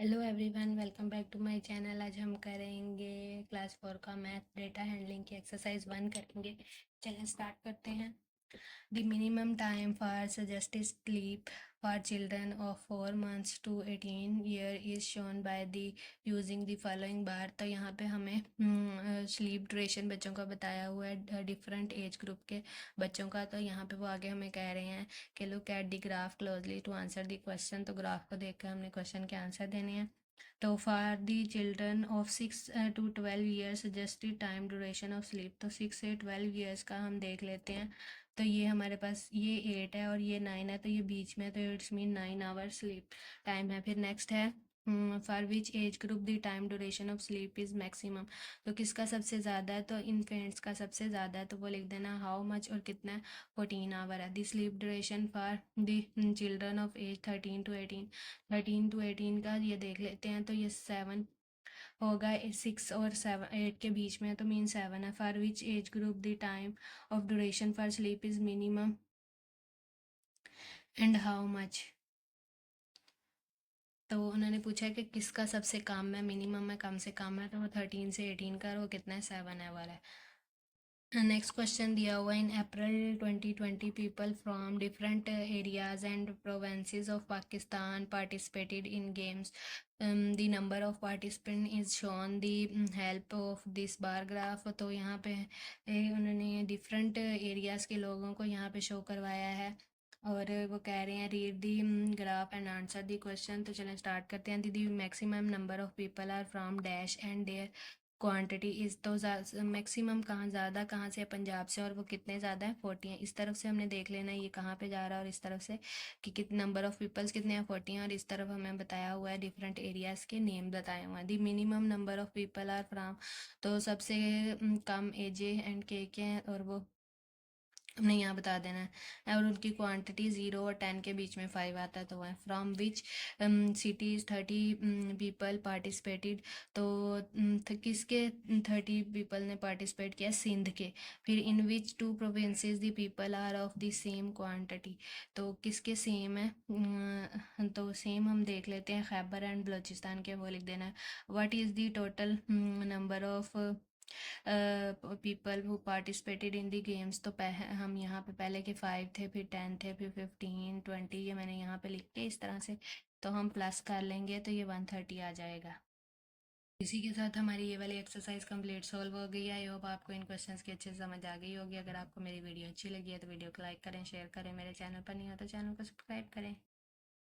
Hello everyone, welcome back to my channel. आज हम करेंगे क्लास 4 का मैथ डेटा हैंडलिंग की एक्सरसाइज 1 करेंगे। चलिए स्टार्ट करते हैं। The minimum time for suggested sleep for children of 4 months to 18 year is shown by the using the following bar. तो यहाँ पे हमें स्लीप ड्यूरेशन बच्चों का बताया हुआ है, डिफरेंट एज ग्रुप के बच्चों का। तो यहाँ पे वो आगे हमें कह रहे हैं कि look at the graph closely to answer the question. तो ग्राफ को देख कर हमने क्वेश्चन के आंसर देने हैं। तो for the children of 6 to 12 years suggested time duration of sleep. तो 6 से 12 years का हम देख लेते हैं। तो ये हमारे पास ये 8 है और ये 9 है, तो ये बीच में, तो it's mean 9 hours sleep time है। फिर नेक्स्ट है for which age group the time duration of sleep is maximum. तो किसका सबसे ज़्यादा है? तो इन्फेंट्स का सबसे ज़्यादा है, तो वो लिख देना हाउ मच और कितना है, 14 hour है। The sleep duration for the children of age 13 to 18 का ये देख लेते हैं। तो ये 7 होगा, 6 और 8 के बीच में है, तो मीन 7 है। For which age group the time of duration for sleep is minimum and how much. तो उन्होंने पूछा है कि किसका सबसे कम है, मिनिमम है, कम से कम है। तो वो 13 से 18 का, और वो कितना है, 7 है वाला है। नेक्स्ट क्वेश्चन दिया हुआ, इन अप्रैल 2020 people from different areas and provinces of Pakistan participated in games. The number of participant is shown the help of this bar graph. तो यहाँ पे उन्होंने डिफरेंट एरियाज के लोगों को यहाँ पे शो करवाया है, और वो कह रहे हैं read the graph and answer the question. तो चलें स्टार्ट करते हैं। The maximum number of people are from dash and their quantity is. तो मैक्सिमम कहाँ, ज़्यादा कहाँ से है, पंजाब से, और वो कितने ज़्यादा है, 40 हैं। इस तरफ से हमने देख लेना है ये कहाँ पे जा रहा है, और इस तरफ से कि कितने नंबर ऑफ पीपल्स कितने हैं, 40 हैं। और इस तरफ हमें बताया हुआ है डिफरेंट एरियाज़ के नेम बताए हुए हैं। The minimum number of people are from. तो सबसे कम एजे एंड के हैं, और वो हमने यहाँ बता देना है। और उनकी क्वांटिटी 0 और 10 के बीच में 5 आता है, तो वह from which cities 30 people participated. तो किसके 30 पीपल ने पार्टिसिपेट किया? सिंध के। फिर in which 2 provinces the people are of the same quantity. तो किसके सेम है? तो सेम हम देख लेते हैं, खैबर एंड बलूचिस्तान के, वो लिख देना है। What is the total number of people who participated in the games. तो हम यहाँ पे पहले के 5 थे, फिर 10 थे, फिर 15, 20, ये मैंने यहाँ पे लिख के इस तरह से, तो हम प्लस कर लेंगे तो ये 130 आ जाएगा। इसी के साथ हमारी ये वाली एक्सरसाइज कंप्लीट सॉल्व हो गई है। आई होप आपको इन क्वेश्चंस की अच्छे से समझ आ गई होगी। अगर आपको मेरी वीडियो अच्छी लगी है तो वीडियो को लाइक करें, शेयर करें। मेरे चैनल पर नहीं हो तो चैनल को सब्सक्राइब करें।